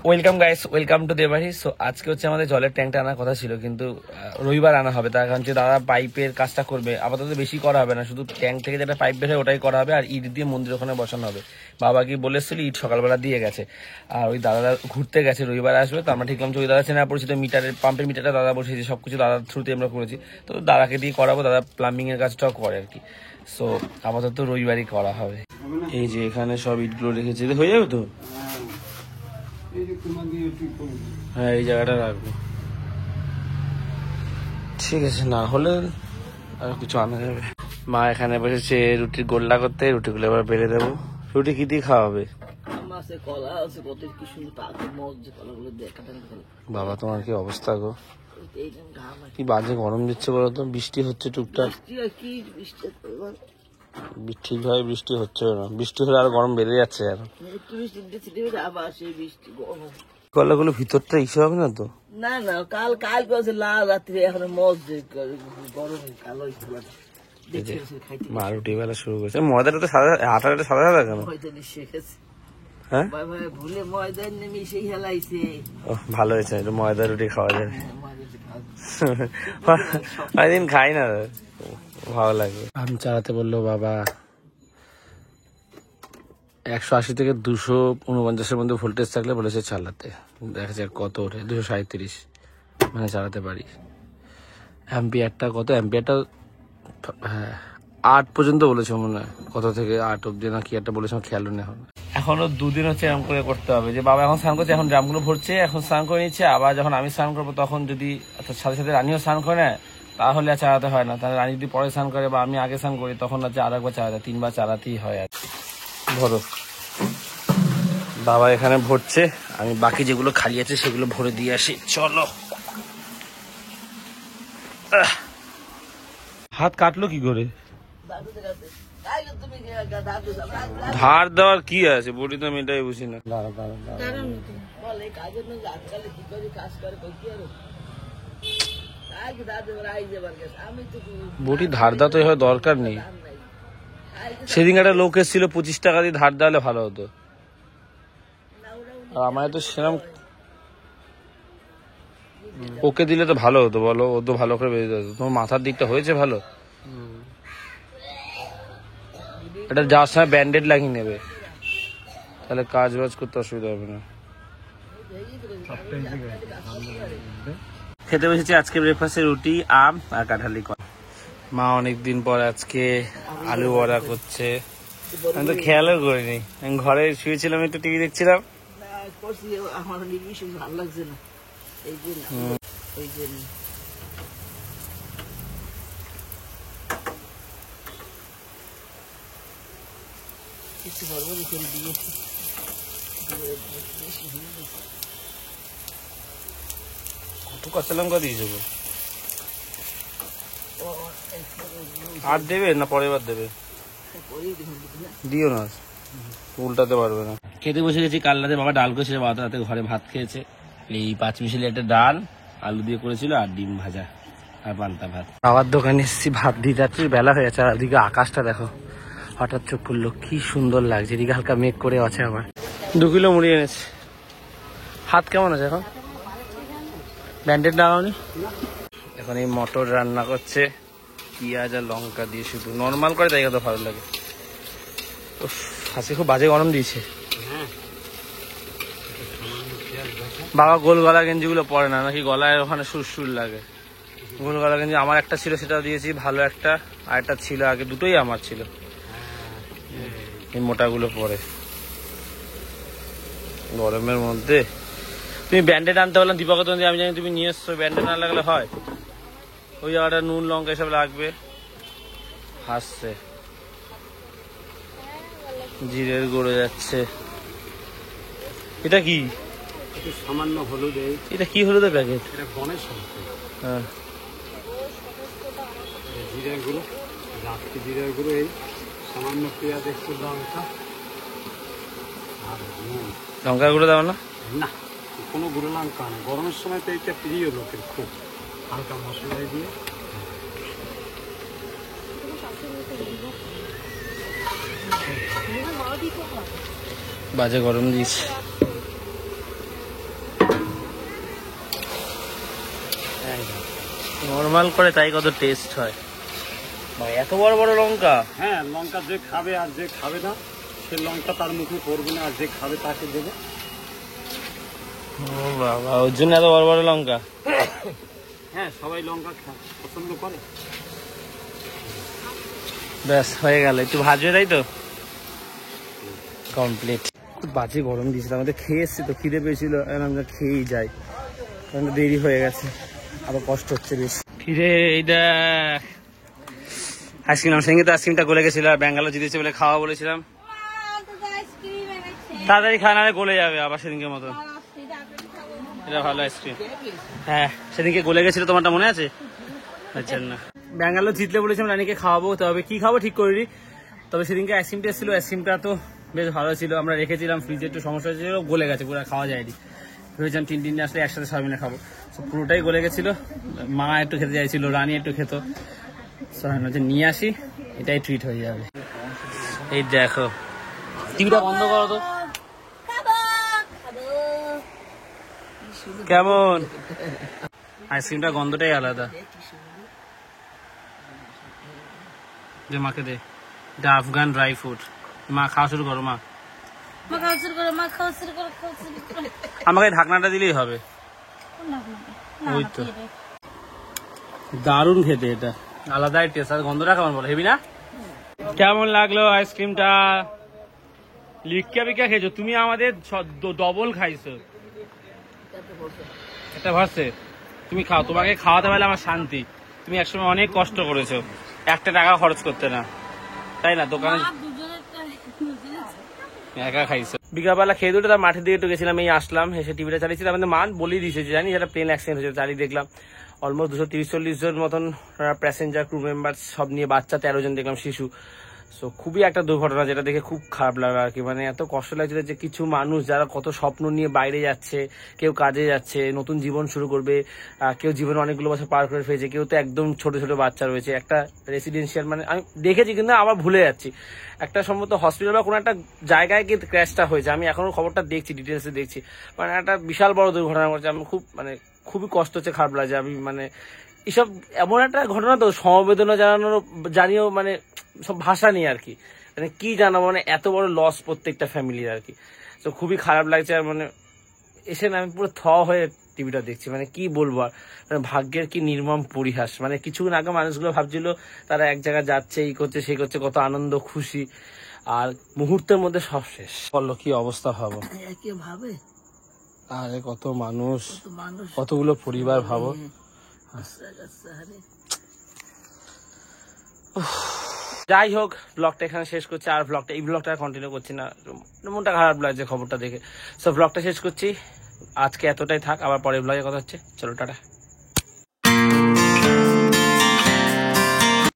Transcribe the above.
Welcome guys, welcome to Debari. So আজকে হচ্ছে আমাদের জলের ট্যাঙ্কটা আনার কথা ছিল, কিন্তু রবিবার আনা হবে। তার কারণ হচ্ছে দাদা পাইপের কাজটা করবে, আপাতত বেশি করা হবে না, শুধু ট্যাঙ্ক থেকে যেটা পাইপ বের হয় ওটাই করা হবে, আর ইট দিয়ে মন্দির ওখানে বসানো হবে। বাবা কি বলেছিল, ইট সকালবেলা দিয়ে গেছে, আর ওই দাদা ঘুরতে গেছে, রবিবার আসবে। তো আমরা ঠিকলাম যে ওই দাদা চেনা পরিচিত, মিটারের পাম্পের মিটারটা দাদা বসেছে, সবকিছু দাদার থ্রুতে আমরা করেছি। তো দাদাকে দিয়ে করাবো, দাদা প্লাম্বিং এর কাজটাও করে আর কি। সো আপাতত রবিবারই করা হবে। এই যে এখানে সব ইটগুলো রেখেছে, হয়ে যাবে তো? হ্যাঁ, এই জায়গাটা রাখবো, ঠিক আছে। না হলে আর কিছু আনা যাবে। মা এখানে বসেছে রুটির গোল্লা করতে, রুটিগুলো এবার বেড়ে দেবো। রুটি কি দিয়ে খাওয়া হবে? বাবা তোমার কি অবস্থা গো, কি বাজে গরম দিচ্ছে বলো তো। বৃষ্টি হচ্ছে টুকটাক, ঠিকভাবে বৃষ্টি হচ্ছে না, বৃষ্টি হলে আর গরম বেড়ে যাচ্ছে। আর কলাগুলো ভিতরটা ইসে হবে না তো? না না, কাল করেছে লাল রাত্রে, এখন গরমে কালো। মা রুটি বেলা শুরু করেছে। ময়দাটা তো সাদা, আটাটা সাদা সাদা কেন? হ্যাঁ ভুলে ময়দা মিশে হেলাইছে। ভালো হয়েছে, ময়দা রুটি খাওয়া যাবে। অনেকদিন খাই না, ভালো লাগে। আম চালাতে বললো বাবা, 180 থেকে 249-এর মধ্যে ভোল্টেজ থাকলে বলেছে চালাতে। দেখা যাক কত ওঠে। 237 মানে চালাতে পারি। অ্যাম্পিয়ারটা কত? অ্যাম্পিয়ারটা হ্যাঁ 8 পর্যন্ত বলেছে মনে হয়, কত থেকে 8 অব্দি না কি একটা বলেছে, খেয়াল নেই। এখনো 2 দিন হচ্ছে এরকম করে করতে হবে, যে বাবা এখন স্নান করছে, এখন ড্রামগুলো ভরছে, এখন স্নান করে নিচ্ছে। আবার যখন আমি স্নান করবো তখন যদি সাথে সাথে রানিও স্নান করে নেয়, তাহলে আর চালাতে হয় না। তাহলে রানি যদি পরে স্নান করে বা আমি আগে স্নান করি, তখন হচ্ছে আর একবার চালাতে, 3বার চালাতেই হয়। আর ভরো, বাবা এখানে ভরছে, আমি বাকি যেগুলো খালি আছে সেগুলো ভরে দিয়ে আসি। চলো। হাত কাটলো কি করে? ধার দেওয়ার কি আছে, বডি তো আমি এটাই বুঝি না। বডি ধার দেওয়া তো দরকার নেই। সেদিন একটা লোক এসেছিল, 25 টাকা দিয়ে ধার দেওয়ালে ভালো হতো। আর আমার তো সেরকম, ওকে দিলে তো ভালো হতো বলো, ও তো ভালো করে বেরিয়ে যেত। তোমার মাথার দিকটা হয়েছে ভালো, এটা যাওয়ার সময় ব্যান্ডেড লাগিয়ে নেবে, তাহলে কাজ বাজ করতে অসুবিধা হবে না। খেতে বসেছি আজকে ব্রেকফাস্টে রুটি, আম আর কাঁঠালি কলা। মা অনেকদিন পর আজকে আলু বড়া করছে, আমি তো খেয়ালও করিনি। আমি ঘরে শুয়েছিলাম, একটু টিভি দেখছিলাম। আমার ভালো লাগছে না, এই জন্য ওই জন্য কিছু বলবো দিয়েছি। কত কাঁচা লঙ্কা দিয়েছে গো? আর দেবে না পরের বার দেবে? দিও না, উল্টাতে পারবে না। খেতে বসে গেছি। কাল রাতে বাবা ডাল করেছিল, বাবা রাতে ঘরে ভাত খেয়েছে। এই 5 মিশালি একটা ডাল আলু দিয়ে করেছিল, আর ডিম ভাজা আর পান্তা ভাত। বাবার দোকানে এসেছি ভাত দিতে যাচ্ছি, বেলা হয়ে যাচ্ছে। আর ওদিকে আকাশটা দেখো, হঠাৎ চোখ খুললো, কি সুন্দর লাগছে। এদিকে হালকা মেঘ করে আছে। আবার 2 কিলো মুড়ি এনেছে। হাত কেমন আছে এখন? ব্যান্ডেড লাগাওনি? এখন এই মটর রান্না করছে, পেঁয়াজ আর লঙ্কা দিয়ে, শুধু নর্মাল করে, তাই কত ভালো লাগে। হাসি খুব বাজে গরম দিয়েছে। বাবা গোল গলা গেঞ্জিগুলো পরে না নাকি? গলায় ওখানে সুর লাগে। গোল গলা গেঞ্জি আমার একটা ছিল, সেটা দিয়েছি ভালো একটা, আর একটা ছিল আগে, দুটোই আমার ছিল। এই মোটাগুলো পরে গরমের মধ্যে। তুমি ব্যান্ডেড আনতে বললাম দীপক, আমি জানি তুমি নিয়ে এসছো, ব্যান্ডেড না লাগলে হয়? ওই জায়গাটা নুন লঙ্কা এসব লাগবে। হাসছে, জিরের গুঁড়ো যাচ্ছে। এটা কি? সামান্য হলুদ। এটা কি হলুদের প্যাকেট? এটা গণেশ। হ্যাঁ, জিরের গুঁড়ো, রাত্রি জিরের গুঁড়ো, এই সামান্য পেঁয়াজ, একটু লঙ্কা আর লঙ্কার গুঁড়ো দাও না? না, কোনো গুঁড়ো লঙ্কা না। গরমের সময় তো এইটা প্রিয় লোকের খুব, হালকা মশলায় দিয়ে। বাজে গরম দিয়েছে। নর্মাল করে তাই কত টেস্ট হয় ভাই, এত বড় বড় লঙ্কা। হ্যাঁ, লঙ্কা যে খাবে আর যে খাবে না সে লঙ্কা তার মুখে পড়বে না, আর যে খাবে তাকে দেবে। ও বাবা, ওর জন্য এত বড় বড় লঙ্কা। হ্যাঁ, সবাই লঙ্কা পছন্দ করে। ব্যাস হয়ে গেল, একটু ভাজবে তাই তো, কমপ্লিট। খুব বাজে গরম দিয়েছিল, আমাদের খেয়ে এসছি তো, খিদে পেয়েছিল, আমরা খেয়েই যাই, কারণ দেরি হয়ে গেছে, আবার কষ্ট হচ্ছে বেশ। ফিরে এই দেখ আইসক্রিম, আমার সঙ্গে তো আইসক্রিমটা গলে গেছিল, আর ব্যাঙ্গালোর জিতেছে বলে খাওয়া বলেছিলাম। তাড়াতাড়ি খাওয়া না গলে যাবে আবার সেদিনকে মতো। এটা ভালো আইসক্রিম। হ্যাঁ, সেদিনকে গলে গেছিল, তোমারটা মনে আছে? আচ্ছা না, ব্যাঙ্গালোর জিতলে বলেছিলাম রানীকে খাওয়াবো, তবে কি খাবো ঠিক করিনি। তবে সেদিনকে আইসক্রিমটা এসেছিল, আইসক্রিমটা তো বেশ ভালো ছিল, আমরা রেখেছিলাম ফ্রিজে, একটু সমস্যা হয়েছিল, গলে গেছে, পুরো খাওয়া যায়নি। ভেবেছিলাম তিন আসলে একসাথে সবাই মিলে খাবো, পুরোটাই গলে গেছিল। মা একটু খেতে চাইছিল, রানী একটু খেত, নিয়ে আসি, এটাই ট্রিট হয়ে যাবে। এই দেখো, টিভিটা বন্ধ করো তো। কেমন আইসক্রিমটা, গন্ধটাই আলাদা। যে মাকে দে, এটা আফগান ড্রাই ফ্রুট। মা খাওয়া শুরু করো, মা আমাকে ঢাকনাটা দিলেই হবে। ওই তো, দারুণ খেতে, এটা আলাদাই টেস্ট। আর গন্ধটা কেমন বলো, হেবি না? কেমন লাগলো আইসক্রিমটা? লিকা বিকা খেয়েছো তুমি, আমাদের ডবল খাইছো। একটা ভাসে তুমি খাও, তোমাকে খাওয়াতে পারলে আমার শান্তি। তুমি একসময় অনেক কষ্ট করেছো, একটা টাকা খরচ করতে না, তাই না? দোকানে একা খাইছো। বিকালবেলা খেয়ে দুটো তার মাঠের দিকে একটু গেছিলাম, এই আসলাম, এসে টিভিটা চালিয়েছিলাম। আমাদের মান বলেই দিয়েছে যে জানি এটা প্লেন অ্যাক্সিডেন্ট হয়েছে, চালিয়ে দেখলাম অলমোস্ট 230-40 জন মতন প্যাসেঞ্জার, ক্রু মেম্বার সব নিয়ে, বাচ্চা 13 জন দেখলাম, শিশু। সো খুবই একটা দুর্ঘটনা, যেটা দেখে খুব খারাপ লাগলো আর কি। মানে এত কষ্ট লাগছিল যে কিছু মানুষ যারা কত স্বপ্ন নিয়ে বাইরে যাচ্ছে, কেউ কাজে যাচ্ছে, নতুন জীবন শুরু করবে, কেউ জীবনে অনেকগুলো বছর পার করে ফেলেছে, কেউ তো একদম ছোট ছোট বাচ্চা রয়েছে। একটা রেসিডেন্সিয়াল, মানে আমি দেখেছি কিন্তু আবার ভুলে যাচ্ছি, একটা সম্ভবত হসপিটাল বা কোনো একটা জায়গায় কিন্তু ক্র্যাশটা হয়েছে। আমি এখনো খবরটা দেখছি, ডিটেলসে দেখছি, মানে একটা বিশাল বড় দুর্ঘটনা ঘটেছে। আমি খুবই কষ্ট হচ্ছে, খারাপ লাগছে। আমি মানে এসব এমন একটা ঘটনা তো, সমবেদনা জানিও, মানে সব ভাষা নেই আর কি, মানে কি জানাবো, মানে এত বড় লস প্রত্যেকটা ফ্যামিলির আর কি। তো খুবই খারাপ লাগছে। আর মানে এসে না আমি পুরো হয়ে টিভিটা দেখছি, মানে কি বলবো আর, মানে ভাগ্যের কি নির্মম পরিহাস। মানে কিছুক্ষণ আগে মানুষগুলো ভাবছিল তারা এক জায়গায় যাচ্ছে, এই করছে সেই করছে, কত আনন্দ খুশি, আর মুহূর্তের মধ্যে সব শেষ। বললো কি অবস্থা ভাবো, ভাবে আরে কত মানুষ, কতগুলো পরিবার ভাবো। যাই হোক, ব্লগটা এখানে শেষ করছি, আর এই ব্লগটা কন্টিনিউ করছি না, মনটা খারাপ লাগছে খবরটা দেখে। সো ব্লগটা শেষ করছি, আজকে এতটাই থাক, আবার পরের ব্লগে কথা হচ্ছে। চলো টাটা।